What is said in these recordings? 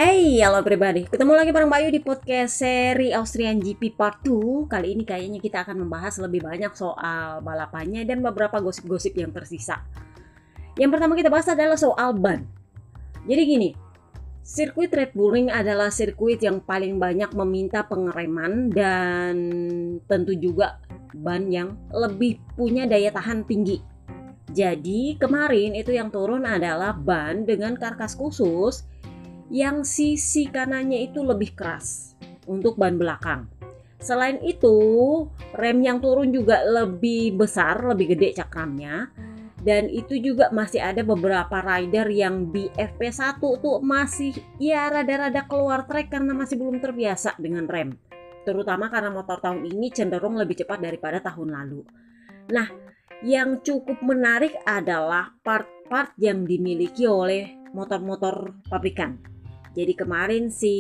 Halo pribadi, ketemu lagi bareng Bayu di podcast seri Austrian GP Part 2. Kali ini kayaknya kita akan membahas lebih banyak soal balapannya dan beberapa gosip-gosip yang tersisa. Yang pertama kita bahas adalah soal ban. Jadi gini, sirkuit Red Bull Ring adalah sirkuit yang paling banyak meminta pengereman dan tentu juga ban yang lebih punya daya tahan tinggi. Jadi kemarin itu yang turun adalah ban dengan karkas khusus yang sisi kanannya itu lebih keras untuk ban belakang. Selain itu, rem yang turun juga lebih besar, lebih gede cakramnya. Dan itu juga masih ada beberapa rider yang di FP1 tuh masih ya rada-rada keluar trek karena masih belum terbiasa dengan rem. Terutama karena motor tahun ini cenderung lebih cepat daripada tahun lalu. Nah, yang cukup menarik adalah part-part yang dimiliki oleh motor-motor pabrikan. Jadi kemarin si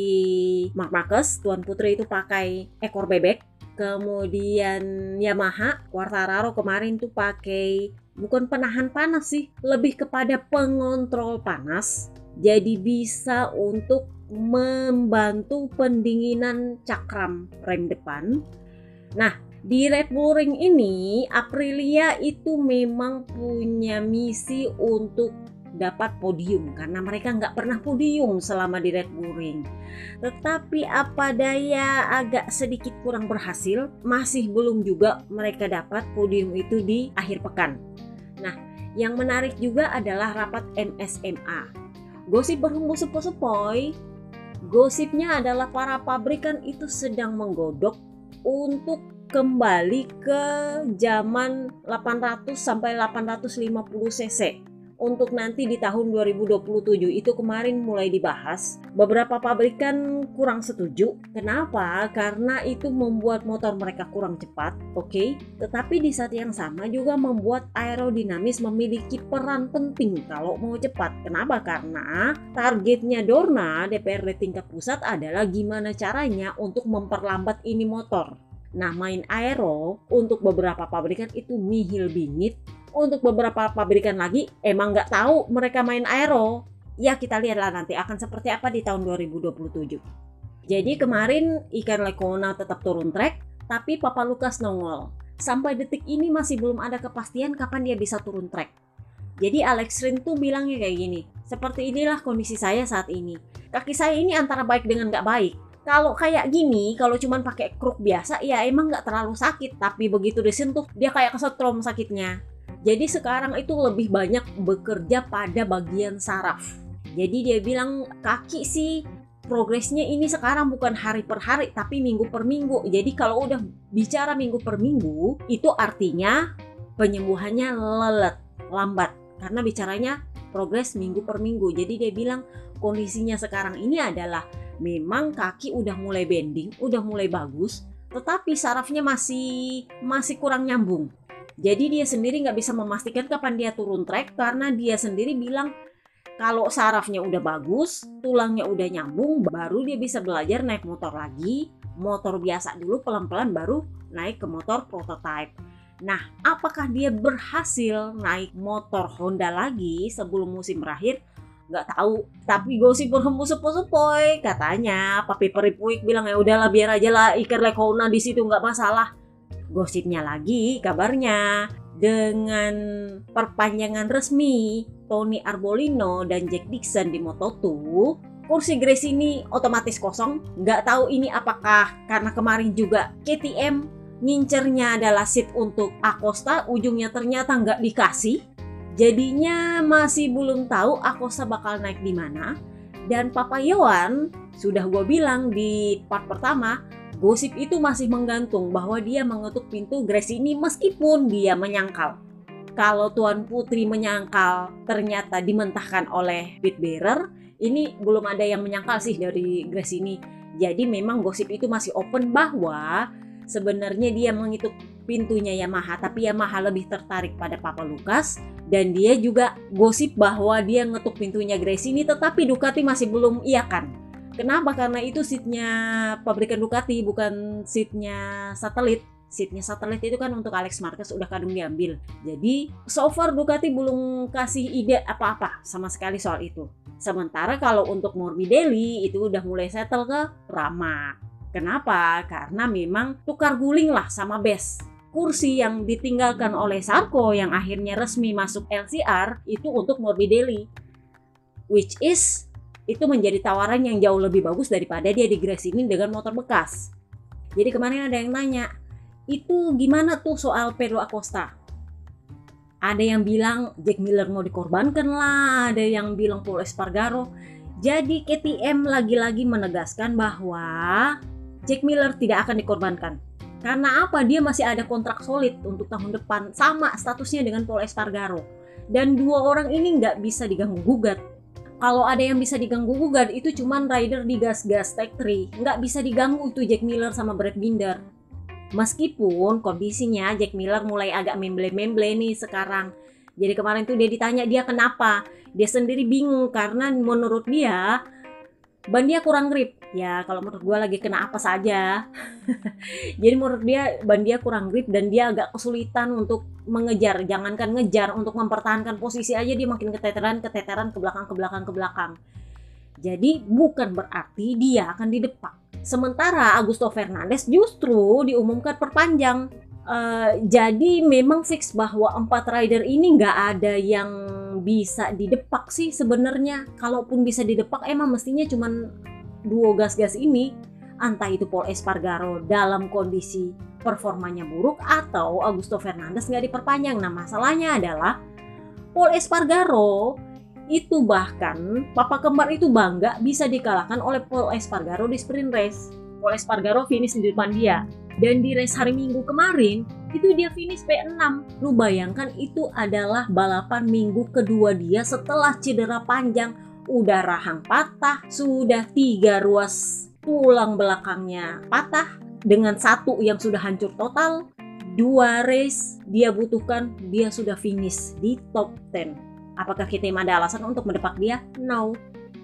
Marc Marquez, Tuan Putri itu pakai ekor bebek. Kemudian Yamaha, Quartararo kemarin tuh pakai bukan penahan panas sih, lebih kepada pengontrol panas. Jadi bisa untuk membantu pendinginan cakram rem depan. Nah, di Red Bull Ring ini Aprilia itu memang punya misi untuk dapat podium karena mereka nggak pernah podium selama di Red Bull Ring. Tetapi apa daya agak sedikit kurang berhasil, masih belum juga mereka dapat podium itu di akhir pekan. Nah, yang menarik juga adalah rapat MSMA. Gosip berhembus sepoi-sepoi. Gosipnya adalah para pabrikan itu sedang menggodok untuk kembali ke zaman 800 sampai 850 cc. Untuk nanti di tahun 2027 itu kemarin mulai dibahas. Beberapa pabrikan kurang setuju. Kenapa? Karena itu membuat motor mereka kurang cepat, oke? Tetapi di saat yang sama juga membuat aerodinamis memiliki peran penting kalau mau cepat. Kenapa? Karena targetnya Dorna DPRD tingkat pusat adalah gimana caranya untuk memperlambat ini motor. Nah, main aero untuk beberapa pabrikan itu nihil bingit. Untuk beberapa pabrikan lagi emang nggak tahu mereka main aero. Ya kita lihatlah nanti akan seperti apa di tahun 2027. Jadi kemarin Iker Lecuona tetap turun trek, tapi Papa Lukas nongol. Sampai detik ini masih belum ada kepastian kapan dia bisa turun trek. Jadi Alex Rins tuh bilangnya kayak gini, seperti inilah kondisi saya saat ini. Kaki saya ini antara baik dengan nggak baik. Kalau kayak gini, kalau cuma pakai kruk biasa, ya emang nggak terlalu sakit. Tapi begitu disentuh, dia kayak kesetrum sakitnya. Jadi sekarang itu lebih banyak bekerja pada bagian saraf. Jadi dia bilang kaki sih progresnya ini sekarang bukan hari per hari tapi minggu per minggu. Jadi kalau udah bicara minggu per minggu itu artinya penyembuhannya lambat. Karena bicaranya progres minggu per minggu. Jadi dia bilang kondisinya sekarang ini adalah memang kaki udah mulai bending, udah mulai bagus. Tetapi sarafnya masih kurang nyambung. Jadi dia sendiri nggak bisa memastikan kapan dia turun trek karena dia sendiri bilang kalau sarafnya udah bagus, tulangnya udah nyambung, baru dia bisa belajar naik motor lagi. Motor biasa dulu pelan-pelan baru naik ke motor prototype. Nah, apakah dia berhasil naik motor Honda lagi sebelum musim berakhir? Nggak tahu. Tapi gosip berhembus sepoi-sepoi. Katanya Papi Peripuik bilang ya udahlah biar aja lah Iker Lecuona di situ nggak masalah. Gosipnya lagi kabarnya dengan perpanjangan resmi Tony Arbolino dan Jack Dixon di Moto2, kursi Gresini otomatis kosong. Nggak tahu ini apakah karena kemarin juga KTM ngincernya adalah seat untuk Acosta, ujungnya ternyata nggak dikasih. Jadinya masih belum tahu Acosta bakal naik di mana. Dan Papa Yohan sudah gue bilang di part pertama, gosip itu masih menggantung bahwa dia mengetuk pintu Gresini meskipun dia menyangkal. Kalau Tuan Putri menyangkal ternyata dimentahkan oleh pit bearer, ini belum ada yang menyangkal sih dari Gresini. Jadi memang gosip itu masih open bahwa sebenarnya dia mengetuk pintunya Yamaha, tapi Yamaha lebih tertarik pada Papa Lukas. Dan dia juga gosip bahwa dia ngetuk pintunya Gresini tetapi Ducati masih belum iakan. Kenapa? Karena itu seatnya pabrikan Ducati bukan seatnya satelit. Seatnya satelit itu kan untuk Alex Marquez udah kadung diambil. Jadi so far Ducati belum kasih ide apa-apa sama sekali soal itu. Sementara kalau untuk Morbidelli itu udah mulai settle ke Pramac. Kenapa? Karena memang tukar guling lah sama Best. Kursi yang ditinggalkan oleh Zarco yang akhirnya resmi masuk LCR itu untuk Morbidelli. Which is itu menjadi tawaran yang jauh lebih bagus daripada dia digracingin dengan motor bekas. Jadi kemarin ada yang nanya, itu gimana tuh soal Pedro Acosta? Ada yang bilang Jack Miller mau dikorbankan lah, ada yang bilang Pol Espargaro. Jadi KTM lagi-lagi menegaskan bahwa Jack Miller tidak akan dikorbankan. Karena apa? Dia masih ada kontrak solid untuk tahun depan, sama statusnya dengan Pol Espargaro. Dan dua orang ini nggak bisa diganggu-gugat. Kalau ada yang bisa diganggu-gugat itu cuman rider di gas-gas Tech 3. Nggak bisa diganggu itu Jack Miller sama Brad Binder. Meskipun kondisinya Jack Miller mulai agak memble-memble nih sekarang. Jadi kemarin tuh dia ditanya dia kenapa. Dia sendiri bingung karena menurut dia ban dia kurang grip. Ya kalau menurut gue lagi kena apa saja. Jadi menurut dia ban dia kurang grip dan dia agak kesulitan untuk mengejar. Jangankan ngejar, untuk mempertahankan posisi aja dia makin keteteran ke belakang. Jadi bukan berarti dia akan didepak. Sementara Augusto Fernandez justru diumumkan perpanjang. Jadi memang fix bahwa 4 rider ini nggak ada yang bisa didepak sih sebenarnya. Kalaupun bisa didepak emang mestinya cuman duo gas-gas ini. Entah itu Pol Espargaro dalam kondisi performanya buruk atau Augusto Fernandez nggak diperpanjang. Nah masalahnya adalah Pol Espargaro itu bahkan papa kembar itu bangga bisa dikalahkan oleh Pol Espargaro di sprint race. Pol Espargaro finish di depan dia. Dan di race hari Minggu kemarin itu dia finish P6. Lu bayangkan itu adalah balapan minggu kedua dia setelah cedera panjang. Udah rahang patah, sudah 3 ruas tulang belakangnya patah, dengan 1 yang sudah hancur total. 2 race dia butuhkan, dia sudah finish di top 10. Apakah kita ada alasan untuk mendepak dia? No.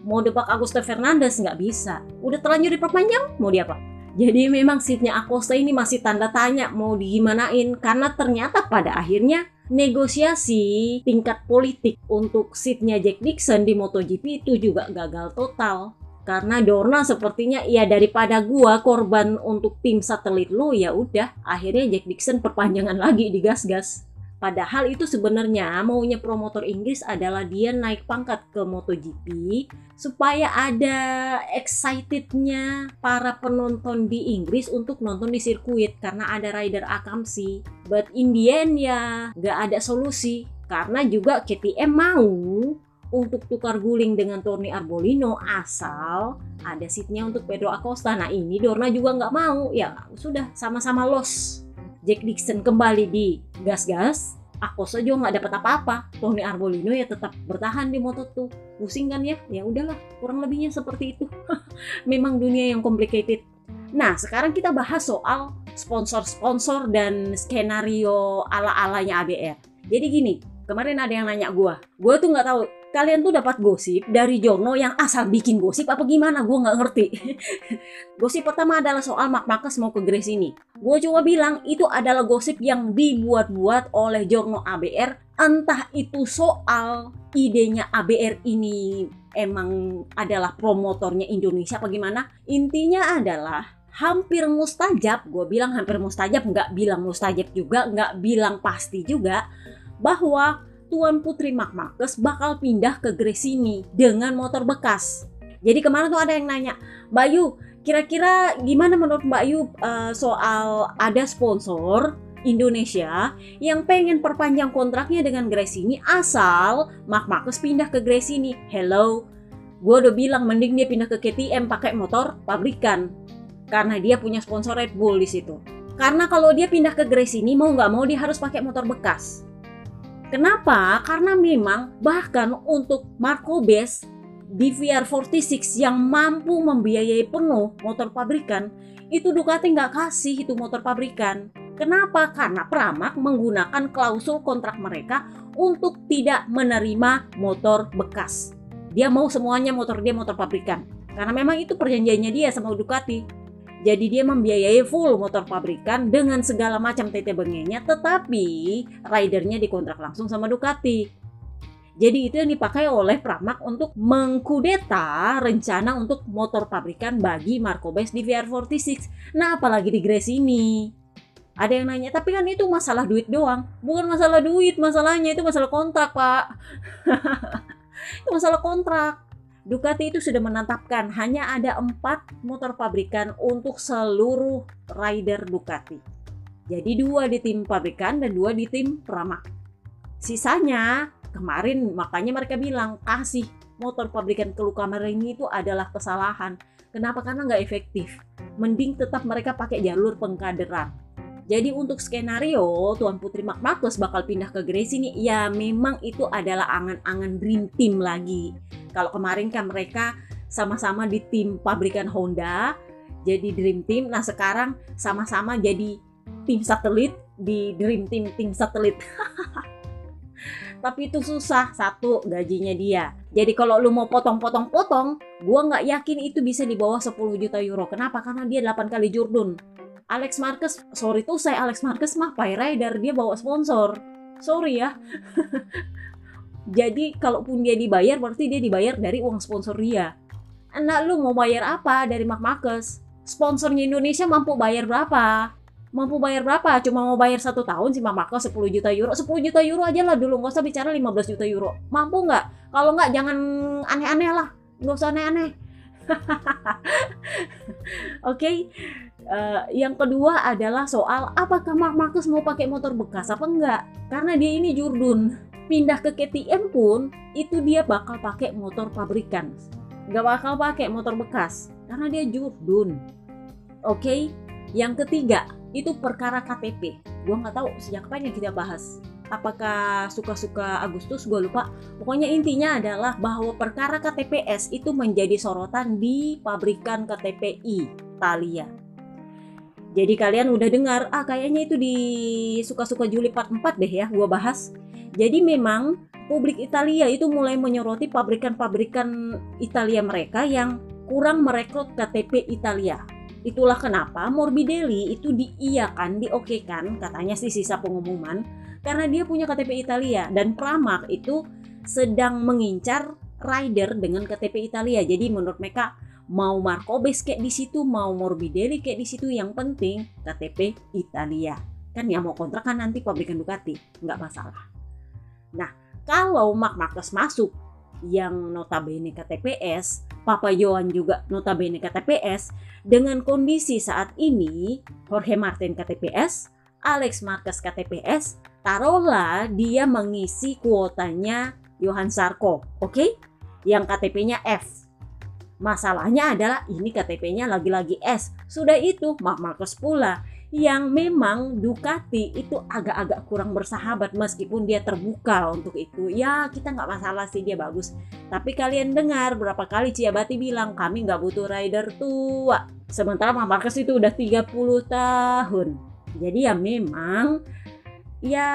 Mau depak Augusto Fernandez nggak bisa. Udah terlanjur diperpanjang, mau dia apa? Jadi memang seatnya Acosta ini masih tanda tanya mau digimanain. Karena ternyata pada akhirnya negosiasi tingkat politik untuk seatnya Jack Dixon di MotoGP itu juga gagal total. Karena Dorna sepertinya ya daripada gua korban untuk tim satelit lu, ya udah akhirnya Jack Dixon perpanjangan lagi di gas-gas. Padahal itu sebenarnya maunya promotor Inggris adalah dia naik pangkat ke MotoGP supaya ada excitednya para penonton di Inggris untuk nonton di sirkuit karena ada rider akamsi. But in the end ya gak ada solusi karena juga KTM mau untuk tukar guling dengan Tony Arbolino asal ada seatnya untuk Pedro Acosta. Nah ini Dorna juga gak mau, ya sudah sama-sama loss. Jack Dixon kembali di gas-gas, Acosta juga nggak dapat apa-apa. Tony Arbolino ya tetap bertahan di Moto2. Pusing kan ya? Ya udahlah, kurang lebihnya seperti itu. Memang dunia yang complicated. Nah, sekarang kita bahas soal sponsor-sponsor dan skenario ala-alanya ABR. Jadi gini, kemarin ada yang nanya gue tuh nggak tahu kalian tuh dapat gosip dari Jono yang asal bikin gosip apa gimana, gue nggak ngerti. Gosip pertama adalah soal Marc Marquez mau ke Grace ini. Gue coba bilang itu adalah gosip yang dibuat-buat oleh Jono ABR. Entah itu soal idenya ABR ini emang adalah promotornya Indonesia apa gimana. Intinya adalah hampir mustajab, gue bilang hampir mustajab, nggak bilang mustajab juga, nggak bilang pasti juga, bahwa Tuan Putri Marc Marquez bakal pindah ke Gresini dengan motor bekas. Jadi kemarin tuh ada yang nanya, Mbak Yu, kira-kira gimana menurut Mbak Yu soal ada sponsor Indonesia yang pengen perpanjang kontraknya dengan Gresini asal Marc Marquez pindah ke Gresini. Hello, gue udah bilang mending dia pindah ke KTM pakai motor pabrikan karena dia punya sponsor Red Bull di situ. Karena kalau dia pindah ke Gresini mau nggak mau dia harus pakai motor bekas. Kenapa? Karena memang bahkan untuk Marco Bes di VR46 yang mampu membiayai penuh motor pabrikan, itu Ducati nggak kasih itu motor pabrikan. Kenapa? Karena Pramac menggunakan klausul kontrak mereka untuk tidak menerima motor bekas. Dia mau semuanya motor dia motor pabrikan. Karena memang itu perjanjiannya dia sama Ducati. Jadi dia membiayai full motor pabrikan dengan segala macam tete bengenya, tetapi ridernya dikontrak langsung sama Ducati. Jadi itu yang dipakai oleh Pramac untuk mengkudeta rencana untuk motor pabrikan bagi Marco Best di VR46. Nah, apalagi di Grace ini. Ada yang nanya, tapi kan itu masalah duit doang. Bukan masalah duit, masalahnya itu masalah kontrak, Pak. Itu masalah kontrak. Ducati itu sudah menetapkan hanya ada 4 motor pabrikan untuk seluruh rider Ducati. Jadi 2 di tim pabrikan dan 2 di tim Pramac. Sisanya kemarin makanya mereka bilang kasih motor pabrikan ke Luca Marini itu adalah kesalahan. Kenapa? Karena nggak efektif. Mending tetap mereka pakai jalur pengkaderan. Jadi untuk skenario Tuan Putri Marc Marquez bakal pindah ke Grace ini, ya memang itu adalah angan-angan dream team lagi. Kalau kemarin kan mereka sama-sama di tim pabrikan Honda, jadi dream team. Nah sekarang sama-sama jadi tim satelit di dream team, tim satelit. Tapi itu susah, satu gajinya dia. Jadi kalau lu mau potong-potong-potong, gua nggak yakin itu bisa di bawah 10 juta euro. Kenapa? Karena dia 8 kali Jurdun. Alex Marquez, sorry tuh saya Alex Marquez mah pay rider, dia bawa sponsor. Sorry ya. Jadi kalaupun dia dibayar, berarti dia dibayar dari uang sponsor dia. Nah lu mau bayar apa dari Marc Marquez? Sponsornya Indonesia mampu bayar berapa? Mampu bayar berapa? Cuma mau bayar 1 tahun sih Marc Marquez 10 juta euro. 10 juta euro aja lah dulu, nggak usah bicara 15 juta euro. Mampu nggak? Kalau nggak jangan aneh-aneh lah. Nggak usah aneh-aneh. Oke. Yang kedua adalah soal apakah Marc Marquez mau pakai motor bekas apa enggak? Karena dia ini Jurdun. Pindah ke KTM pun itu dia bakal pakai motor pabrikan. Nggak bakal pakai motor bekas karena dia Jurdun. Oke. Yang ketiga itu perkara KTP. Gua nggak tahu sejak kapan yang kita bahas. Apakah suka-suka Agustus, gue lupa. Pokoknya intinya adalah bahwa perkara KTPS itu menjadi sorotan di pabrikan KTPI Italia. Jadi kalian udah dengar, kayaknya itu di suka-suka Juli 44 deh ya, gua bahas. Jadi memang publik Italia itu mulai menyoroti pabrikan-pabrikan Italia mereka yang kurang merekrut KTP Italia. Itulah kenapa Morbidelli itu diiyakan, diokekan, katanya sih sisa pengumuman, karena dia punya KTP Italia. Dan Pramac itu sedang mengincar rider dengan KTP Italia. Jadi menurut mereka, mau Marco Best kayak di situ, mau Morbidelli kayak di situ, yang penting KTP Italia. Kan yang mau kontrak kan nanti pabrikan Ducati, nggak masalah. Nah, kalau Marc Marquez masuk yang notabene KTPS, Papa Johan juga notabene KTPS, dengan kondisi saat ini Jorge Martin KTPS, Alex Marquez KTPS, taruhlah dia mengisi kuotanya Johan Zarco, oke? Yang KTP-nya F. Masalahnya adalah ini KTP-nya lagi-lagi S. Sudah itu Marc Marquez pula yang memang Ducati itu agak-agak kurang bersahabat meskipun dia terbuka untuk itu. Ya kita nggak masalah sih, dia bagus. Tapi kalian dengar berapa kali Ciabatti bilang kami nggak butuh rider tua. Sementara Marc Marquez itu udah 30 tahun. Jadi ya memang ya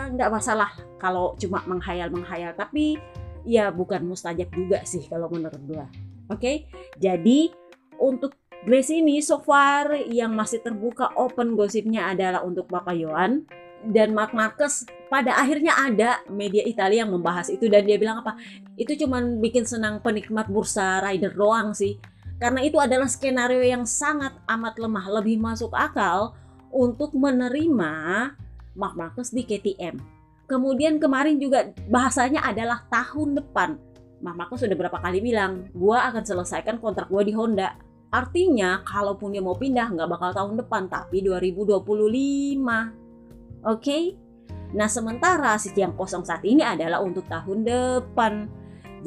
nggak masalah kalau cuma menghayal-menghayal. Tapi ya bukan mustajab juga sih kalau menurut gua. Oke, jadi untuk Grace ini so far yang masih terbuka open gosipnya adalah untuk Bapak Johan dan Marc Marquez. Pada akhirnya ada media Italia yang membahas itu dan dia bilang apa? Itu cuman bikin senang penikmat bursa rider doang sih. Karena itu adalah skenario yang sangat amat lemah, lebih masuk akal untuk menerima Marc Marquez di KTM. Kemudian kemarin juga bahasanya adalah tahun depan. Marc Marquez sudah berapa kali bilang, gua akan selesaikan kontrak gua di Honda. Artinya, kalaupun dia mau pindah, nggak bakal tahun depan, tapi 2025. Oke? Nah, sementara sisi yang kosong saat ini adalah untuk tahun depan.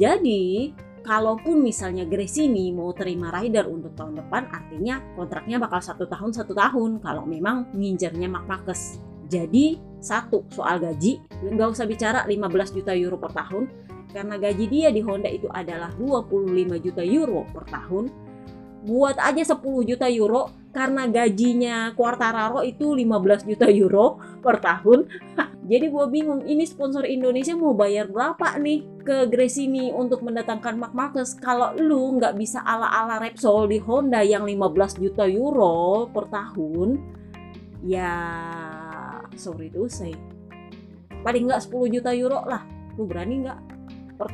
Jadi, kalaupun misalnya Grace ini mau terima rider untuk tahun depan, artinya kontraknya bakal 1 tahun, kalau memang ngincernya Marc Marquez. Jadi, satu, soal gaji, nggak usah bicara 15 juta euro per tahun, karena gaji dia di Honda itu adalah 25 juta euro per tahun. Buat aja 10 juta euro karena gajinya Quartararo itu 15 juta euro per tahun. Jadi gue bingung, ini sponsor Indonesia mau bayar berapa nih ke Gresini untuk mendatangkan Marc Marquez kalau lu nggak bisa ala-ala Repsol di Honda yang 15 juta euro per tahun. Ya sorry to say, paling nggak 10 juta euro lah. Lu berani nggak per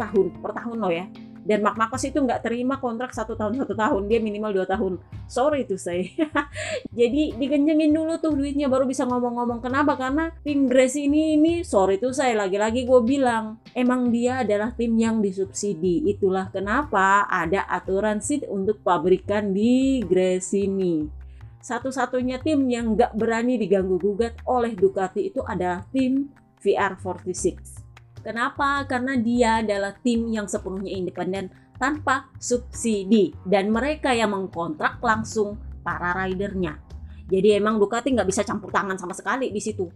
tahun lo ya. Dan Marc Marquez itu nggak terima kontrak 1 tahun, dia minimal 2 tahun. Sorry to say. Jadi dikencengin dulu tuh duitnya baru bisa ngomong-ngomong. Kenapa? Karena tim Gresini ini sorry to say, lagi-lagi gue bilang, emang dia adalah tim yang disubsidi. Itulah kenapa ada aturan seat untuk pabrikan di Gresini. Satu-satunya tim yang nggak berani diganggu-gugat oleh Ducati itu adalah tim VR46. Kenapa? Karena dia adalah tim yang sepenuhnya independen tanpa subsidi. Dan mereka yang mengkontrak langsung para ridernya. Jadi emang Ducati nggak bisa campur tangan sama sekali di situ.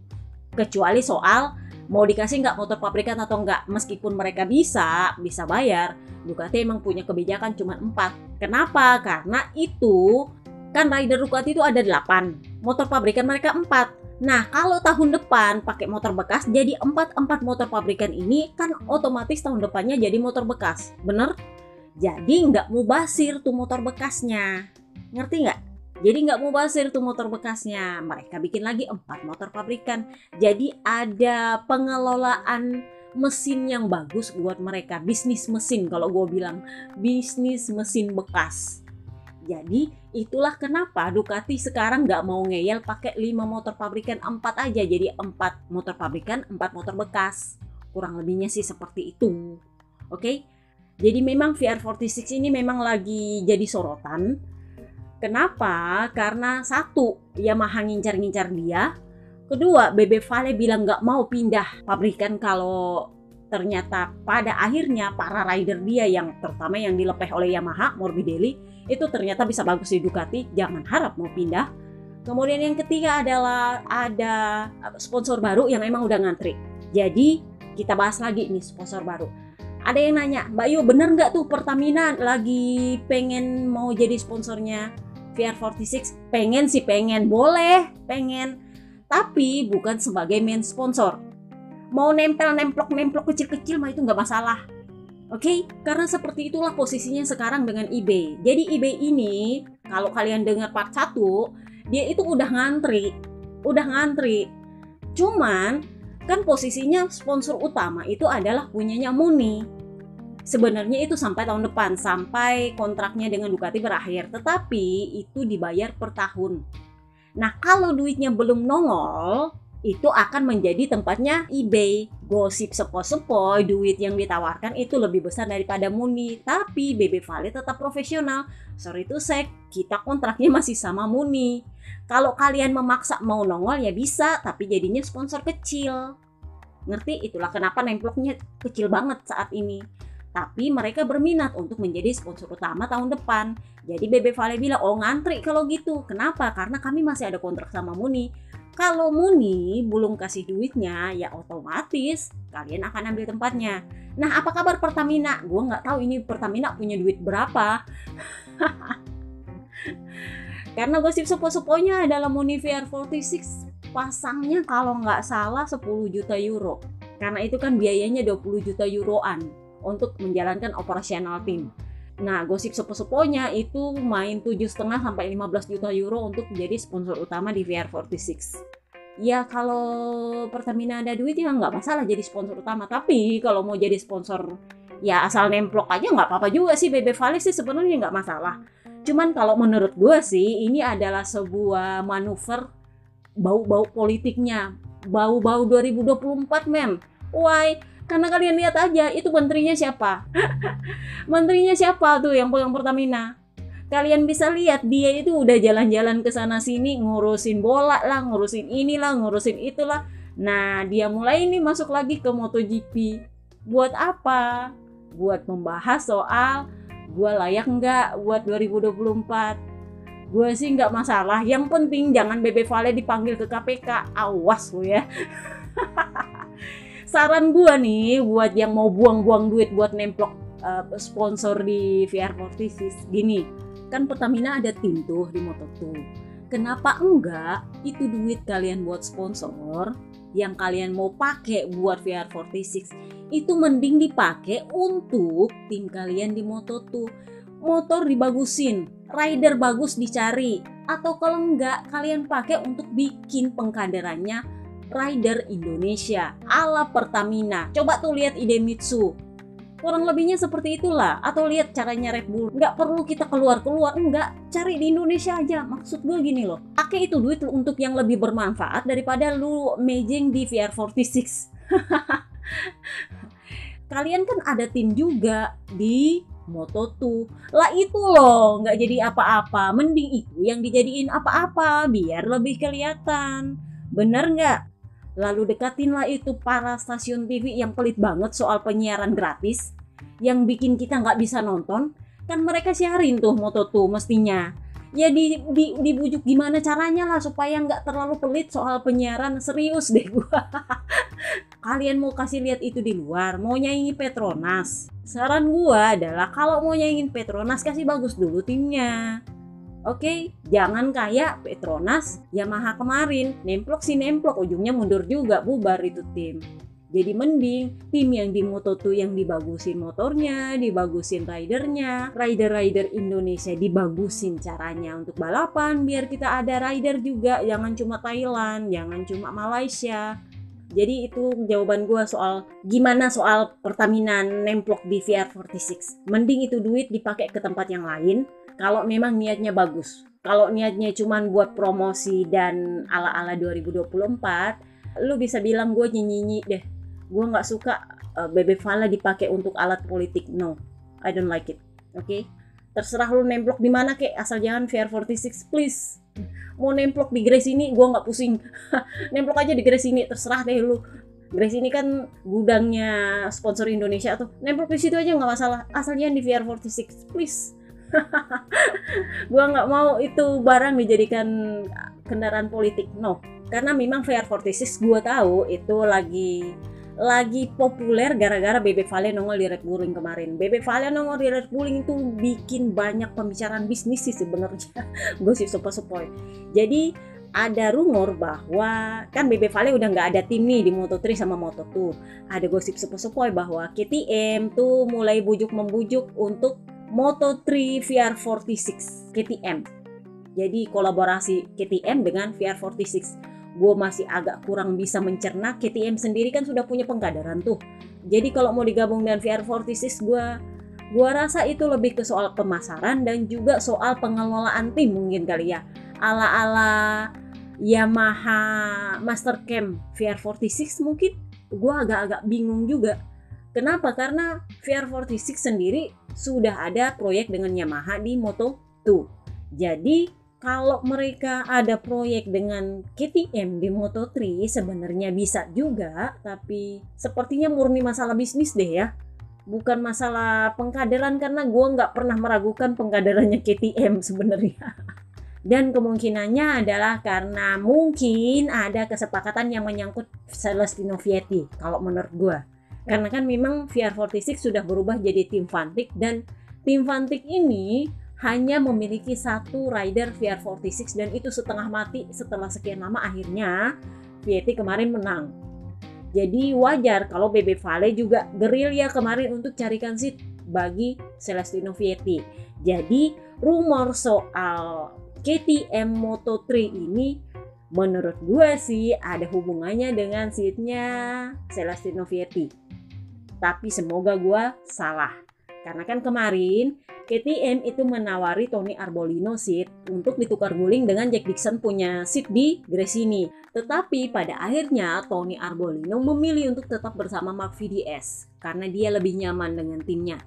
Kecuali soal mau dikasih nggak motor pabrikan atau nggak. Meskipun mereka bisa bayar, Ducati emang punya kebijakan cuma 4. Kenapa? Karena itu kan rider Ducati itu ada 8. Motor pabrikan mereka 4. Nah, kalau tahun depan pakai motor bekas, jadi 4 motor pabrikan ini kan otomatis tahun depannya jadi motor bekas. Bener? Jadi nggak mubazir tuh motor bekasnya. Ngerti nggak? Jadi nggak mubazir tuh motor bekasnya. Mereka bikin lagi 4 motor pabrikan. Jadi ada pengelolaan mesin yang bagus buat mereka. Bisnis mesin kalau gue bilang. Bisnis mesin bekas. Jadi itulah kenapa Ducati sekarang nggak mau ngeyel pakai 5 motor pabrikan, 4 aja. Jadi 4 motor pabrikan, 4 motor bekas. Kurang lebihnya sih seperti itu. Oke? Jadi memang VR46 ini memang lagi jadi sorotan. Kenapa? Karena satu, Yamaha ngincar-ngincar dia. Kedua, Bebe Vale bilang nggak mau pindah pabrikan kalau ternyata pada akhirnya para rider dia yang terutama yang dilepeh oleh Yamaha, Morbidelli, itu ternyata bisa bagus di Ducati, jangan harap mau pindah. Kemudian yang ketiga adalah ada sponsor baru yang emang udah ngantri. Jadi kita bahas lagi nih sponsor baru. Ada yang nanya, Mbak Yu bener nggak tuh Pertamina lagi pengen mau jadi sponsornya VR46? Pengen sih, pengen, boleh, pengen. Tapi bukan sebagai main sponsor. Mau nemplok kecil-kecil mah itu nggak masalah. Oke, karena seperti itulah posisinya sekarang dengan eBay. Jadi eBay ini, kalau kalian dengar part 1, dia itu udah ngantri. Cuman, kan posisinya sponsor utama itu adalah punyanya Muni. Sebenarnya itu sampai tahun depan, sampai kontraknya dengan Ducati berakhir. Tetapi itu dibayar per tahun. Nah, kalau duitnya belum nongol, itu akan menjadi tempatnya eBay. Gosip sepoi-sepoi, duit yang ditawarkan itu lebih besar daripada Muni. Tapi Bebe Vale tetap profesional. Sorry to say, kita kontraknya masih sama Muni. Kalau kalian memaksa mau nongol ya bisa, tapi jadinya sponsor kecil. Ngerti? Itulah kenapa nemploknya kecil banget saat ini. Tapi mereka berminat untuk menjadi sponsor utama tahun depan. Jadi Bebe Vale bilang, oh ngantri kalau gitu. Kenapa? Karena kami masih ada kontrak sama Muni. Kalau Muni belum kasih duitnya, ya otomatis kalian akan ambil tempatnya. Nah, apa kabar Pertamina? Gue nggak tahu ini Pertamina punya duit berapa. Karena gosip sepo-seponya adalah Muni VR46 pasangnya kalau nggak salah 10 juta euro. Karena itu kan biayanya 20 juta euroan untuk menjalankan operasional tim. Nah, gosip sepo-seponya itu main 7,5 sampai 15 juta euro untuk menjadi sponsor utama di VR46. Ya kalau Pertamina ada duit ya nggak masalah jadi sponsor utama. Tapi kalau mau jadi sponsor ya asal nemplok aja nggak apa-apa juga sih. Bebe Vale sih sebenarnya nggak masalah. Cuman kalau menurut gue sih ini adalah sebuah manuver bau-bau politiknya. Bau-bau 2024 men. Why? Karena kalian lihat aja, itu menterinya siapa? Menterinya siapa tuh yang pegang Pertamina? Kalian bisa lihat, dia itu udah jalan-jalan ke sana sini, ngurusin bola lah, ngurusin inilah, ngurusin itulah. Nah, dia mulai ini masuk lagi ke MotoGP. Buat apa? Buat membahas soal gue layak nggak buat 2024. Gue sih nggak masalah. Yang penting jangan Bebe Vale dipanggil ke KPK. Awas lo ya. Saran gue nih buat yang mau buang-buang duit buat nemplok sponsor di VR46 gini, kan Pertamina ada tim tuh di Moto2. Kenapa enggak itu duit kalian buat sponsor yang kalian mau pakai buat VR46 itu mending dipakai untuk tim kalian di Moto2. Motor dibagusin, rider bagus dicari, atau kalau enggak kalian pakai untuk bikin pengkaderannya rider Indonesia ala Pertamina. Coba tuh lihat Idemitsu, kurang lebihnya seperti itulah. Atau lihat caranya Red Bull, nggak perlu kita keluar-keluar, enggak, cari di Indonesia aja. Maksud gue gini loh, pakai itu duit untuk yang lebih bermanfaat daripada lu mejeng di VR46. Kalian kan ada tim juga di Moto2 lah, itu loh nggak jadi apa-apa. Mending itu yang dijadiin apa-apa biar lebih kelihatan, bener nggak? Lalu dekatinlah itu para stasiun TV yang pelit banget soal penyiaran gratis, yang bikin kita nggak bisa nonton. Kan mereka siarin tuh Moto2 mestinya. Ya dibujuk gimana caranya lah supaya nggak terlalu pelit soal penyiaran. Serius deh gua. Kalian mau kasih lihat itu di luar, mau nyaingi Petronas. Saran gua adalah kalau mau nyaingin Petronas kasih bagus dulu timnya. Oke, jangan kayak Petronas, Yamaha kemarin, nemplok sih nemplok, ujungnya mundur juga, bubar itu tim. Jadi mending tim yang di Moto2 yang dibagusin motornya, dibagusin ridernya, rider-rider Indonesia dibagusin caranya untuk balapan, biar kita ada rider juga, jangan cuma Thailand, jangan cuma Malaysia. Jadi itu jawaban gue soal gimana soal Pertamina nemplok di VR46. Mending itu duit dipakai ke tempat yang lain kalau memang niatnya bagus. Kalau niatnya cuma buat promosi dan ala-ala 2024, lu bisa bilang gue nyinyi deh. Gue nggak suka Bebek Fala dipakai untuk alat politik. No, I don't like it. Oke? Terserah lu nemplok di mana kek, asal jangan VR46 please. Mau nemplok di Grace ini gue nggak pusing. Nemplok aja di Grace ini, terserah deh lu. Grace ini kan gudangnya sponsor Indonesia tuh. Nemplok di situ aja nggak masalah, asal jangan di VR46 please. Gua nggak mau itu barang dijadikan kendaraan politik, no. Karena memang VR46 gua tahu itu lagi populer gara-gara Bebek Vale nongol di Red Bull kemarin. Bebek Vale nongol di Red Bull itu bikin banyak pembicaraan bisnis sih sebenarnya. Gosip sepoi-sepoi. Jadi ada rumor bahwa kan Bebek Vale udah nggak ada tim nih di Moto3 sama Moto2. Ada gosip sepoi-sepoi bahwa KTM tuh mulai bujuk-membujuk untuk Moto3 VR46 KTM. Jadi kolaborasi KTM dengan VR46. Gue masih agak kurang bisa mencerna. KTM sendiri kan sudah punya pengkaderan tuh. Jadi kalau mau digabung dengan VR46, gue rasa itu lebih ke soal pemasaran dan juga soal pengelolaan tim mungkin kali ya. Ala-ala Yamaha Mastercam VR46 mungkin. Gue agak-agak bingung juga. Kenapa? Karena VR46 sendiri sudah ada proyek dengan Yamaha di Moto2. Jadi kalau mereka ada proyek dengan KTM di Moto3 sebenarnya bisa juga, tapi sepertinya murni masalah bisnis deh ya. Bukan masalah pengkaderan, karena gue nggak pernah meragukan pengkaderannya KTM sebenarnya. Dan kemungkinannya adalah karena mungkin ada kesepakatan yang menyangkut Celestino Vietti kalau menurut gue. Karena kan memang VR46 sudah berubah jadi tim Vantik, dan tim Vantik ini hanya memiliki satu rider VR46 dan itu setengah mati setelah sekian lama. Akhirnya Vietti kemarin menang. Jadi wajar kalau Bebek Vale juga gerilya kemarin untuk carikan seat bagi Celestino Vietti. Jadi rumor soal KTM Moto3 ini menurut gue sih ada hubungannya dengan seatnya Celestino Vietti. Tapi semoga gue salah. Karena kan kemarin KTM itu menawari Tony Arbolino seat untuk ditukar guling dengan Jack Dixon punya seat di Gresini. Tetapi pada akhirnya Tony Arbolino memilih untuk tetap bersama Mark VDS karena dia lebih nyaman dengan timnya.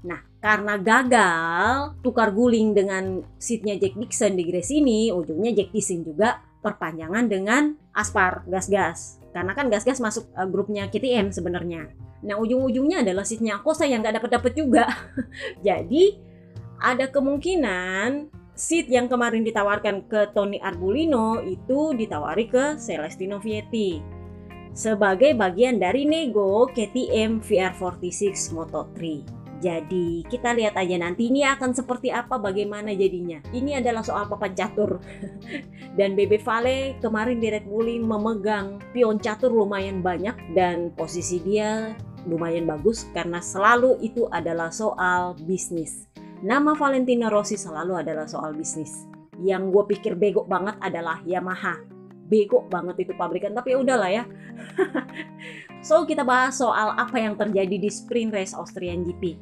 Nah, karena gagal tukar guling dengan seatnya Jack Dixon di Gresini, ujungnya Jack Dixon juga perpanjangan dengan Aspar Gas-Gas. Karena kan Gas-Gas masuk grupnya KTM sebenarnya. Nah, ujung-ujungnya adalah seatnya Akosa yang nggak dapat juga. Jadi ada kemungkinan seat yang kemarin ditawarkan ke Tony Arbolino itu ditawari ke Celestino Vietti sebagai bagian dari nego KTM VR46 Moto3. Jadi kita lihat aja nanti ini akan seperti apa, bagaimana jadinya. Ini adalah soal papan catur. Dan Bebe Vale kemarin di Red Bull memegang pion catur lumayan banyak dan posisi dia lumayan bagus karena selalu itu adalah soal bisnis. Nama Valentino Rossi selalu adalah soal bisnis. Yang gue pikir bego banget adalah Yamaha. Bego banget itu pabrikan, tapi udahlah ya. So kita bahas soal apa yang terjadi di sprint race Austrian GP.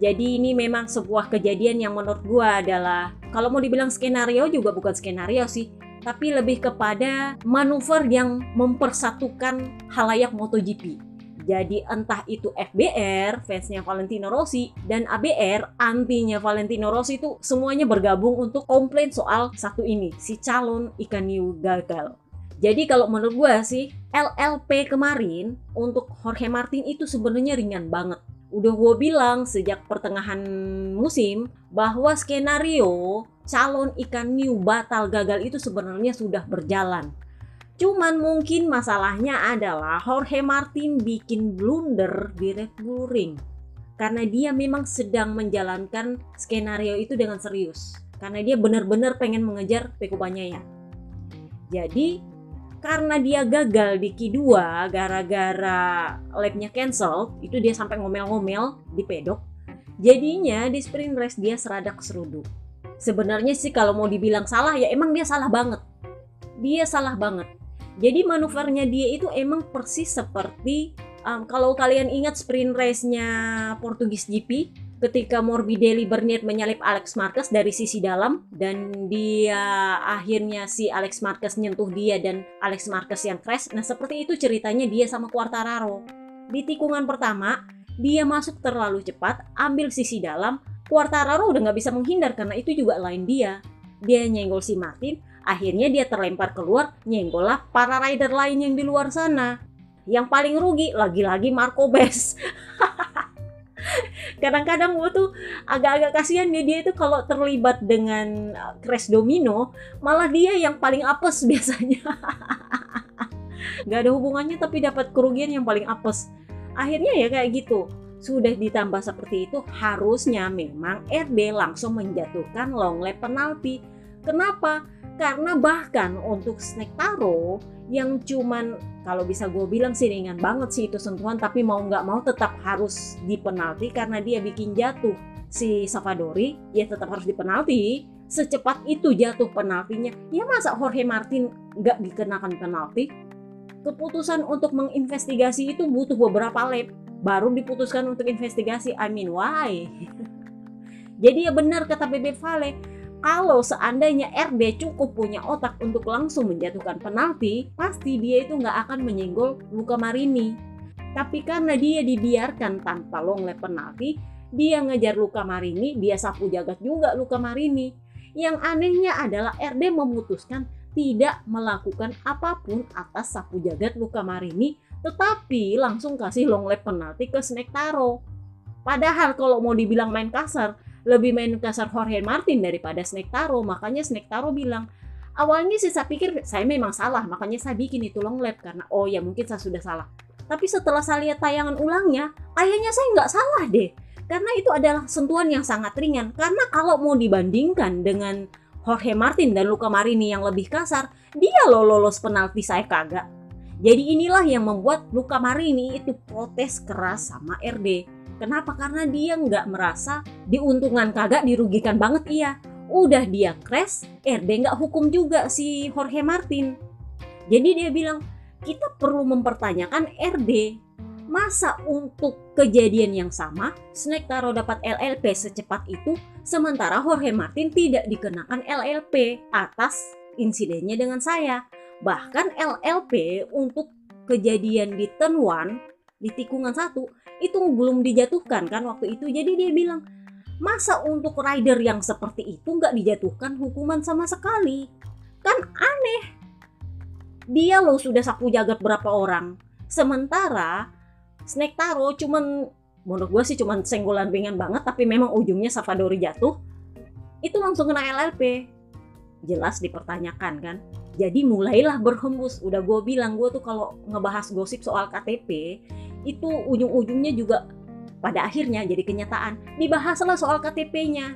Jadi ini memang sebuah kejadian yang menurut gue adalah, kalau mau dibilang skenario juga bukan skenario sih, tapi lebih kepada manuver yang mempersatukan halayak MotoGP. Jadi entah itu FBR, fansnya Valentino Rossi, dan ABR, antinya Valentino Rossi, itu semuanya bergabung untuk komplain soal satu ini, si calon ikan hiu gagal. Jadi kalau menurut gue sih, LLP kemarin untuk Jorge Martin itu sebenarnya ringan banget. Udah gue bilang sejak pertengahan musim bahwa skenario calon ikan hiu batal gagal itu sebenarnya sudah berjalan. Cuman mungkin masalahnya adalah Jorge Martin bikin blunder di Red Bull Ring. Karena dia memang sedang menjalankan skenario itu dengan serius. Karena dia benar-benar pengen mengejar Pecco Bagnaia. Jadi karena dia gagal di Q2 gara-gara lapnya cancel, itu dia sampai ngomel-ngomel di pedok. Jadinya di sprint race dia serada keseruduk. Sebenarnya sih kalau mau dibilang salah ya emang dia salah banget. Dia salah banget. Jadi manuvernya dia itu emang persis seperti kalau kalian ingat sprint race-nya Portugis GP ketika Morbidelli berniat menyalip Alex Marquez dari sisi dalam dan dia akhirnya si Alex Marquez nyentuh dia dan Alex Marquez yang crash. Nah seperti itu ceritanya dia sama Quartararo. Di tikungan pertama dia masuk terlalu cepat, ambil sisi dalam, Quartararo udah nggak bisa menghindar karena itu juga line dia. Dia nyenggol si Martin, akhirnya dia terlempar keluar, nyenggol lah para rider lain yang di luar sana. Yang paling rugi lagi-lagi Marco Bes. Kadang-kadang gue tuh agak-agak kasihan dia itu kalau terlibat dengan crash domino, malah dia yang paling apes biasanya. Gak ada hubungannya tapi dapat kerugian yang paling apes. Akhirnya ya kayak gitu. Sudah ditambah seperti itu, harusnya memang RB langsung menjatuhkan long lap penalti. Kenapa? Karena bahkan untuk Snektaro yang cuman, kalau bisa gue bilang sih ringan banget sih itu sentuhan, tapi mau nggak mau tetap harus dipenalti karena dia bikin jatuh si Savadori, ya tetap harus dipenalti. Secepat itu jatuh penaltinya, ya masa Jorge Martin nggak dikenakan penalti? Keputusan untuk menginvestigasi itu butuh beberapa lap, baru diputuskan untuk investigasi. I mean why? Jadi ya benar kata Bebe Vale, kalau seandainya RB cukup punya otak untuk langsung menjatuhkan penalti, pasti dia itu nggak akan menyenggol Luca Marini. Tapi karena dia dibiarkan tanpa long lap penalti, dia ngejar Luca Marini, dia sapu jagat juga Luca Marini. Yang anehnya adalah RB memutuskan tidak melakukan apapun atas sapu jagat Luca Marini, tetapi langsung kasih long lap penalti ke Snektaro. Padahal kalau mau dibilang main kasar, lebih main kasar Jorge Martin daripada Snektaro. Makanya Snektaro bilang, awalnya sih saya pikir saya memang salah, makanya saya bikin itu long lap karena oh ya mungkin saya sudah salah. Tapi setelah saya lihat tayangan ulangnya, kayaknya saya nggak salah deh. Karena itu adalah sentuhan yang sangat ringan. Karena kalau mau dibandingkan dengan Jorge Martin dan Luca Marini yang lebih kasar, dia lolos penalti, saya kagak. Jadi inilah yang membuat Luca Marini itu protes keras sama RB. Kenapa? Karena dia nggak merasa diuntungkan, kagak dirugikan banget iya. Udah dia crash, RB nggak hukum juga si Jorge Martin. Jadi dia bilang, kita perlu mempertanyakan RB. Masa untuk kejadian yang sama, Snektaro dapat LLP secepat itu, sementara Jorge Martin tidak dikenakan LLP atas insidennya dengan saya. Bahkan LLP untuk kejadian di turn 1, di tikungan 1, itu belum dijatuhkan kan waktu itu. Jadi dia bilang, masa untuk rider yang seperti itu nggak dijatuhkan hukuman sama sekali? Kan aneh. Dia loh sudah sapu jagat berapa orang. Sementara Snektaro cuman, menurut gue sih cuman senggolan ringan banget, tapi memang ujungnya Savadori jatuh, itu langsung kena LLP. Jelas dipertanyakan kan. Jadi mulailah berhembus. Udah gue bilang, gue tuh kalau ngebahas gosip soal KTP, itu ujung-ujungnya juga pada akhirnya jadi kenyataan. Dibahaslah soal KTP-nya.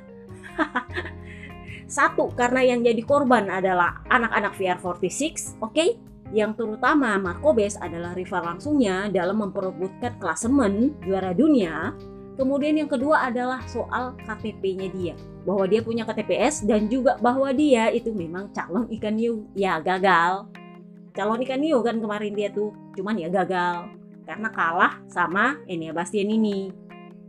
Satu, karena yang jadi korban adalah anak-anak VR46, oke? Yang terutama Marco-Bes adalah rival langsungnya dalam memperebutkan klasemen juara dunia. Kemudian yang kedua adalah soal KTP-nya dia. Bahwa dia punya KTPS dan juga bahwa dia itu memang calon ikan hiu. Ya gagal. Calon ikan hiu kan kemarin dia tuh. Cuman ya gagal. Karena kalah sama Enea Bastian ini.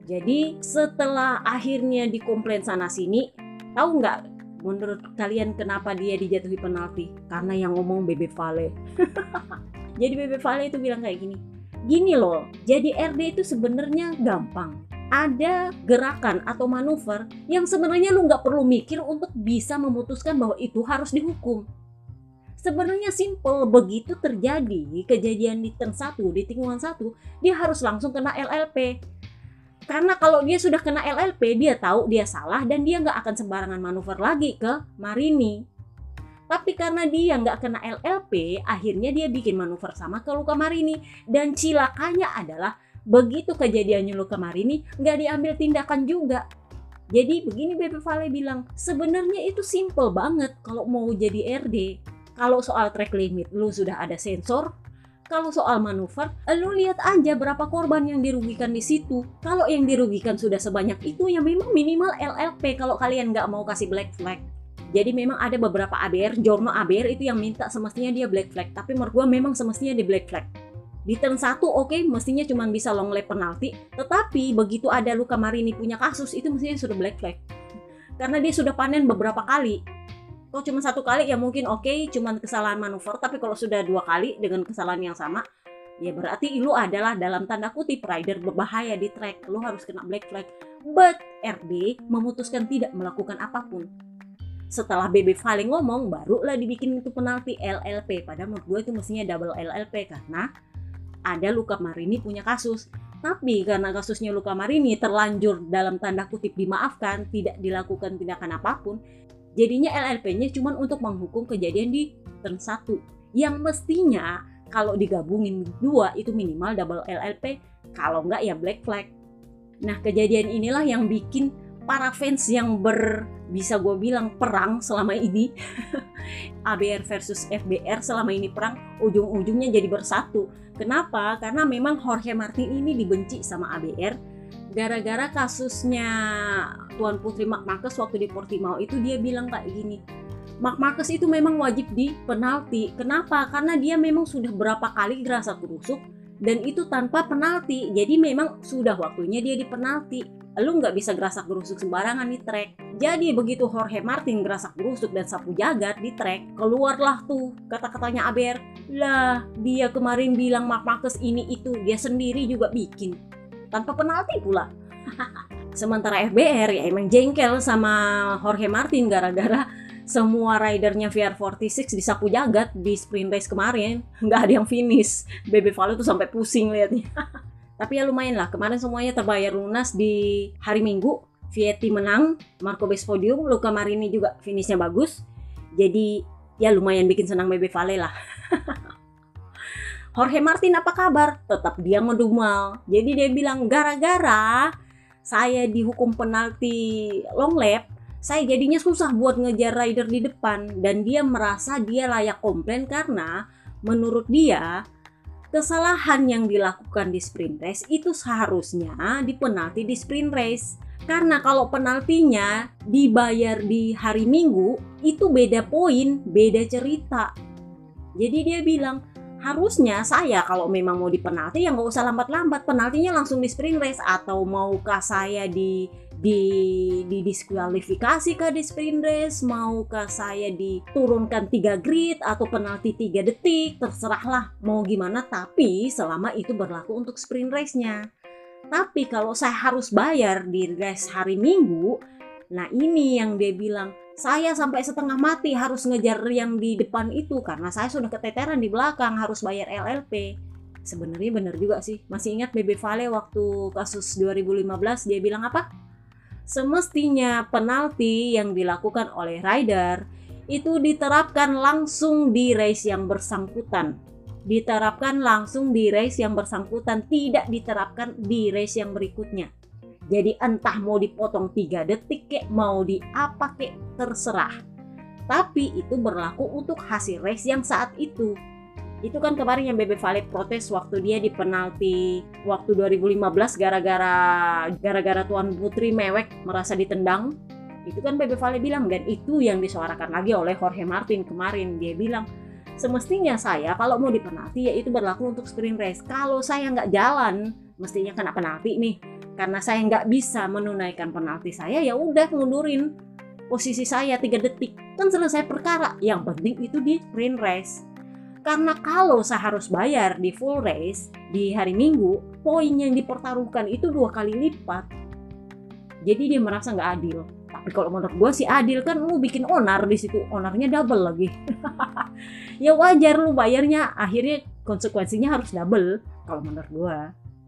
Jadi setelah akhirnya dikomplain sana sini, tahu nggak menurut kalian kenapa dia dijatuhi penalti? Karena yang ngomong Bebe Vale. Jadi Bebe Vale itu bilang kayak gini. Gini loh, jadi RD itu sebenarnya gampang. Ada gerakan atau manuver yang sebenarnya lu nggak perlu mikir untuk bisa memutuskan bahwa itu harus dihukum. Sebenarnya simple, begitu terjadi kejadian di turn 1, di tikungan 1, dia harus langsung kena LLP. Karena kalau dia sudah kena LLP, dia tahu dia salah dan dia nggak akan sembarangan manuver lagi ke Marini. Tapi karena dia nggak kena LLP, akhirnya dia bikin manuver sama ke Luca Marini. Dan cilakanya adalah begitu kejadiannya Luca Marini, nggak diambil tindakan juga. Jadi begini Bebe Vale bilang, sebenarnya itu simple banget kalau mau jadi RD. Kalau soal track limit, lu sudah ada sensor. Kalau soal manuver, lu lihat aja berapa korban yang dirugikan di situ. Kalau yang dirugikan sudah sebanyak itu, ya memang minimal LLP kalau kalian nggak mau kasih black flag. Jadi memang ada beberapa ABR, Jorno ABR itu yang minta semestinya dia black flag. Tapi menurut gue memang semestinya di black flag. Di turn 1 oke, mestinya cuma bisa long lap penalti. Tetapi begitu ada Luca Marini punya kasus, itu mestinya sudah black flag. Karena dia sudah panen beberapa kali. Kalau cuma 1 kali ya mungkin oke, cuma kesalahan manuver. Tapi kalau sudah 2 kali dengan kesalahan yang sama, ya berarti lu adalah dalam tanda kutip rider berbahaya di track. Lu harus kena black flag. But RD memutuskan tidak melakukan apapun. Setelah Bebe Vale ngomong, barulah dibikin itu penalti LLP. Padahal menurut gue itu mestinya double LLP karena ada Luca Marini punya kasus. Tapi karena kasusnya Luca Marini terlanjur dalam tanda kutip dimaafkan, tidak dilakukan tindakan apapun, jadinya LLP-nya cuma untuk menghukum kejadian di turn 1. Yang mestinya kalau digabungin 2 itu minimal double LLP, kalau enggak ya black flag. Nah kejadian inilah yang bikin para fans yang bisa gue bilang perang selama ini. ABR versus FBR selama ini perang, ujung-ujungnya jadi bersatu. Kenapa? Karena memang Jorge Martin ini dibenci sama ABR gara-gara kasusnya Tuan Putri Marc Marquez waktu di Portimao itu. Dia bilang kayak gini, Marc Marquez itu memang wajib di penalti. Kenapa? Karena dia memang sudah berapa kali gerasa gerusuk dan itu tanpa penalti. Jadi memang sudah waktunya dia di penalti. Lu nggak bisa gerasak gerusuk sembarangan di track. Jadi begitu Jorge Martin gerasak gerusuk dan sapu jagat di track, keluarlah tuh kata-katanya ABR. Lah dia kemarin bilang Marc Marquez ini itu, dia sendiri juga bikin tanpa penalti pula. Sementara FBR ya emang jengkel sama Jorge Martin gara-gara semua ridernya VR46 disapu jagat di sprint race kemarin. Nggak ada yang finish. Bebe Vale tuh sampai pusing liatnya. Tapi ya lumayan lah, kemarin semuanya terbayar lunas di hari Minggu. Vietti menang, Marco-Bes podium, Luca Marini juga finishnya bagus. Jadi ya lumayan bikin senang Bebe Vale lah. Jorge Martin apa kabar? Tetap dia ngedumel. Jadi dia bilang gara-gara saya dihukum penalti long lap, saya jadinya susah buat ngejar rider di depan. Dan dia merasa dia layak komplain karena menurut dia kesalahan yang dilakukan di sprint race itu seharusnya dipenalti di sprint race. Karena kalau penaltinya dibayar di hari Minggu, itu beda poin, beda cerita. Jadi dia bilang, harusnya saya kalau memang mau dipenalti ya nggak usah lambat-lambat, penaltinya langsung di sprint race. Atau maukah saya didiskualifikasi kah di sprint race, maukah saya diturunkan 3 grid atau penalti 3 detik, terserahlah mau gimana, tapi selama itu berlaku untuk sprint race-nya. Tapi kalau saya harus bayar di race hari Minggu, nah ini yang dia bilang, saya sampai setengah mati harus ngejar yang di depan itu karena saya sudah keteteran di belakang, harus bayar LLP. Sebenarnya benar juga sih. Masih ingat Bebe Vale waktu kasus 2015 dia bilang apa? Semestinya penalti yang dilakukan oleh rider itu diterapkan langsung di race yang bersangkutan. diterapkan langsung di race yang bersangkutan, tidak diterapkan di race yang berikutnya. Jadi entah mau dipotong 3 detik kek, mau di apa kek, terserah. Tapi itu berlaku untuk hasil race yang saat itu. Itu kan kemarin yang Bebe Vale protes waktu dia di penalti waktu 2015 gara-gara Tuan Putri mewek merasa ditendang. Itu kan Bebe Vale bilang, dan itu yang disuarakan lagi oleh Jorge Martin kemarin. Dia bilang, semestinya saya kalau mau di penalti ya itu berlaku untuk sprint race. Kalau saya nggak jalan, mestinya kena penalti nih. Karena saya nggak bisa menunaikan penalti saya, ya udah mundurin posisi saya 3 detik. Kan selesai perkara. Yang penting itu di sprint race. Karena kalau saya harus bayar di full race di hari Minggu, poin yang dipertaruhkan itu 2 kali lipat. Jadi dia merasa nggak adil. Tapi kalau menurut gue sih adil, kan lu bikin onar di situ, onarnya double lagi. Ya wajar lu bayarnya, akhirnya konsekuensinya harus double kalau menurut gue.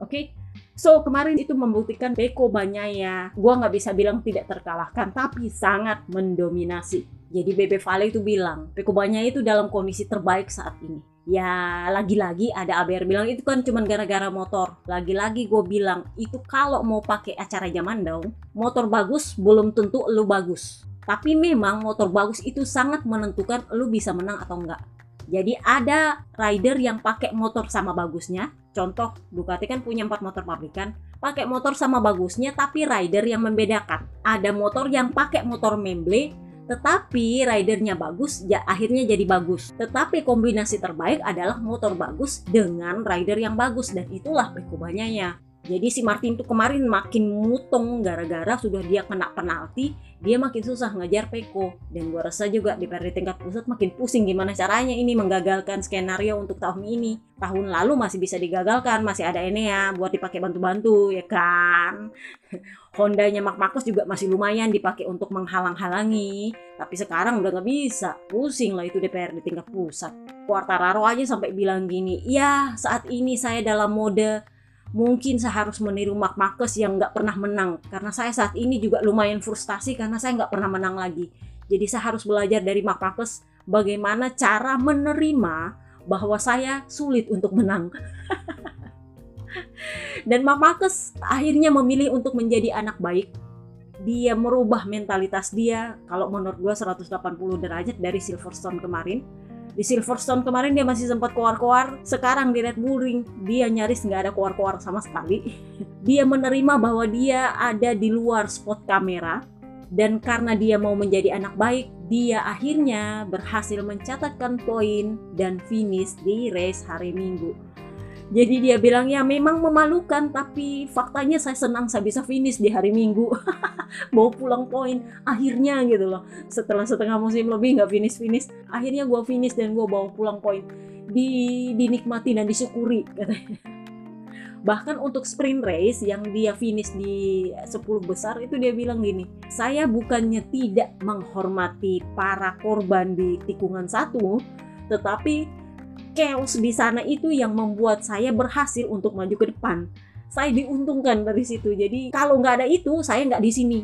Oke? So kemarin itu membuktikan Pecco Bagnaia, gue nggak bisa bilang tidak terkalahkan, tapi sangat mendominasi. Jadi Bebe Vale itu bilang, Pecco Bagnaia itu dalam kondisi terbaik saat ini. Ya lagi-lagi ada ABR bilang itu kan cuma gara-gara motor. Lagi-lagi gue bilang, itu kalau mau pakai acara zaman now, motor bagus belum tentu lu bagus. Tapi memang motor bagus itu sangat menentukan lu bisa menang atau enggak. Jadi ada rider yang pakai motor sama bagusnya. Contoh, Ducati kan punya 4 motor pabrikan. Pakai motor sama bagusnya, tapi rider yang membedakan. Ada motor yang pakai motor memble, tetapi ridernya bagus, ya akhirnya jadi bagus. Tetapi kombinasi terbaik adalah motor bagus dengan rider yang bagus. Dan itulah Pecco Bagnaia. Jadi si Martin tuh kemarin makin mutong gara-gara sudah dia kena penalti, dia makin susah ngejar Pecco. Dan gue rasa juga di DPRD tingkat pusat makin pusing gimana caranya ini menggagalkan skenario untuk tahun ini. Tahun lalu masih bisa digagalkan, masih ada Enea buat dipakai bantu-bantu, ya kan. Hondanya Marc Marquez juga masih lumayan dipakai untuk menghalang-halangi. Tapi sekarang udah gak bisa, pusing lah itu DPRD tingkat pusat. Quartararo aja sampai bilang gini, ya saat ini saya dalam mode mungkin saya harus meniru Marc Marquez yang nggak pernah menang. Karena saya saat ini juga lumayan frustasi karena saya nggak pernah menang lagi. Jadi saya harus belajar dari Marc Marquez bagaimana cara menerima bahwa saya sulit untuk menang. Dan Marc Marquez akhirnya memilih untuk menjadi anak baik. Dia merubah mentalitas dia, kalau menurut gue 180 derajat dari Silverstone kemarin. Di Silverstone kemarin dia masih sempat koar-koar, sekarang di Red Bull Ring dia nyaris nggak ada koar-koar sama sekali. Dia menerima bahwa dia ada di luar spot kamera, dan karena dia mau menjadi anak baik, dia akhirnya berhasil mencatatkan poin dan finish di race hari Minggu. Jadi dia bilang ya memang memalukan, tapi faktanya saya senang saya bisa finish di hari Minggu. Bawa pulang poin akhirnya gitu loh. Setelah setengah musim lebih nggak finish, akhirnya gue finish dan gue bawa pulang poin. Dinikmati dan disyukuri katanya. Bahkan untuk sprint race yang dia finish di 10 besar itu dia bilang gini, saya bukannya tidak menghormati para korban di tikungan 1, tetapi chaos di sana itu yang membuat saya berhasil untuk maju ke depan. Saya diuntungkan dari situ. Jadi kalau nggak ada itu, saya nggak di sini.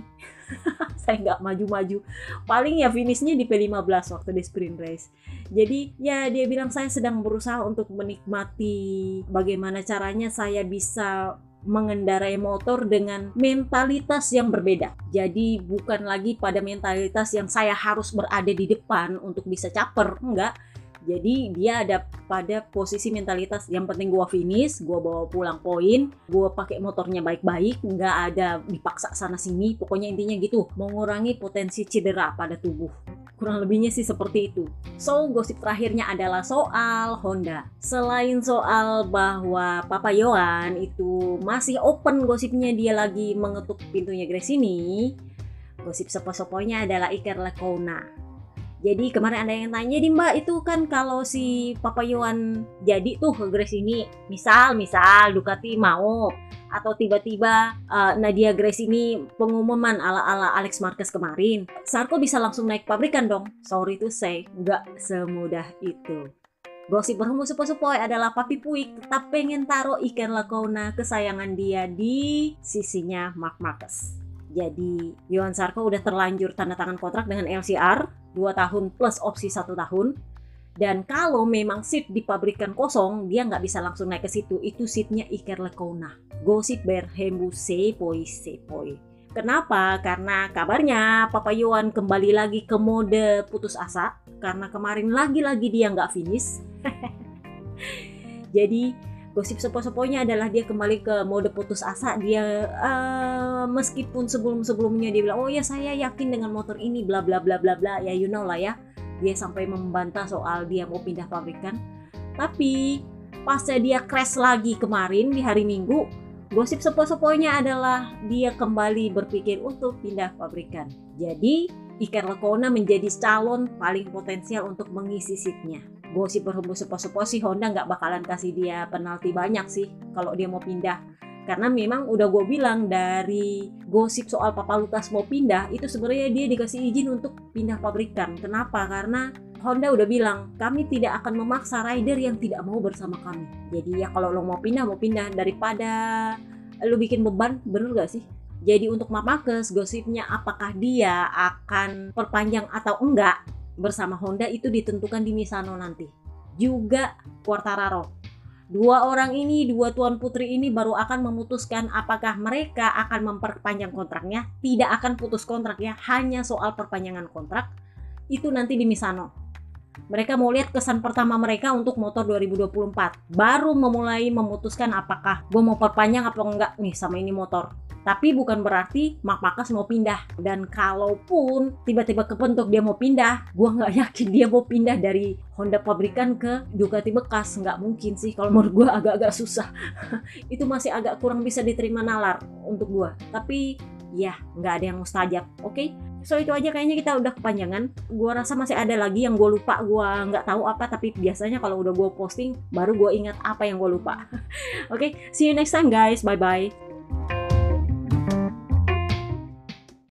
Saya nggak maju-maju. Paling ya finishnya di P15 waktu di sprint race. Jadi ya dia bilang saya sedang berusaha untuk menikmati bagaimana caranya saya bisa mengendarai motor dengan mentalitas yang berbeda. Jadi bukan lagi pada mentalitas yang saya harus berada di depan untuk bisa caper, enggak. Jadi dia ada pada posisi mentalitas yang penting gue finish, gue bawa pulang poin, gue pakai motornya baik-baik, nggak ada dipaksa sana sini. Pokoknya intinya gitu, mengurangi potensi cedera pada tubuh. Kurang lebihnya sih seperti itu. So gosip terakhirnya adalah soal Honda. Selain soal bahwa Papa Yohan itu masih open gosipnya dia lagi mengetuk pintunya Gresini, gosip sepo-seponya adalah Iker Lecuona. Jadi kemarin ada yang tanya, di Mbak itu kan kalau si Papa Yohan jadi tuh ke Gresini, misal Ducati mau, atau tiba-tiba Nadia Gresini pengumuman ala-ala Alex Marquez kemarin, Sarko bisa langsung naik pabrikan dong. Sorry to say, nggak semudah itu. Gosip berhembus sepoi-sepoi adalah Papi Puig tetap pengen taruh Iker Lecuona kesayangan dia di sisinya Marc Marquez. Jadi Johan Sarko udah terlanjur tanda tangan kontrak dengan LCR 2 tahun plus opsi 1 tahun. Dan kalau memang seat di pabrikan kosong, dia nggak bisa langsung naik ke situ. Itu seatnya Iker Lecuona. Gosip berhembus sepoi-sepoi. Kenapa? Karena kabarnya Papa Yohan kembali lagi ke mode putus asa. Karena kemarin lagi-lagi dia nggak finish. Jadi gosip sepoi-sepoinya adalah dia kembali ke mode putus asa. Dia meskipun sebelum-sebelumnya dia bilang, oh ya saya yakin dengan motor ini, bla bla bla bla bla. Ya you know lah ya. Dia sampai membantah soal dia mau pindah pabrikan. Tapi pasnya dia crash lagi kemarin di hari Minggu, gosip sepoi-sepoinya adalah dia kembali berpikir untuk pindah pabrikan. Jadi Iker Lecuona menjadi calon paling potensial untuk mengisi seatnya. Gosip berhembus sepoi-sepoi sih Honda nggak bakalan kasih dia penalti banyak sih kalau dia mau pindah. Karena memang udah gue bilang dari gosip soal Papa Lukas mau pindah, itu sebenarnya dia dikasih izin untuk pindah pabrikan. Kenapa? Karena Honda udah bilang, kami tidak akan memaksa rider yang tidak mau bersama kami. Jadi ya kalau lo mau pindah daripada lo bikin beban, bener gak sih? Jadi untuk Marc gosipnya apakah dia akan perpanjang atau enggak bersama Honda itu ditentukan di Misano nanti. Juga Quartararo. Dua tuan putri ini baru akan memutuskan apakah mereka akan memperpanjang kontraknya, tidak akan putus kontraknya, hanya soal perpanjangan kontrak, itu nanti di Misano. Mereka mau lihat kesan pertama mereka untuk motor 2024, baru memulai memutuskan apakah gue mau perpanjang apa enggak nih sama ini motor. Tapi bukan berarti Marc Marquez mau pindah. Dan kalaupun tiba-tiba kepentok dia mau pindah, gue nggak yakin dia mau pindah dari Honda pabrikan ke Ducati bekas. Nggak mungkin sih, kalau menurut gue agak-agak susah. Itu masih agak kurang bisa diterima nalar untuk gue. Tapi ya nggak ada yang mustajab, oke? So itu aja, kayaknya kita udah kepanjangan. Gue rasa masih ada lagi yang gue lupa, gue nggak tahu apa. Tapi biasanya kalau udah gue posting, baru gue ingat apa yang gue lupa. Oke, see you next time guys, bye-bye.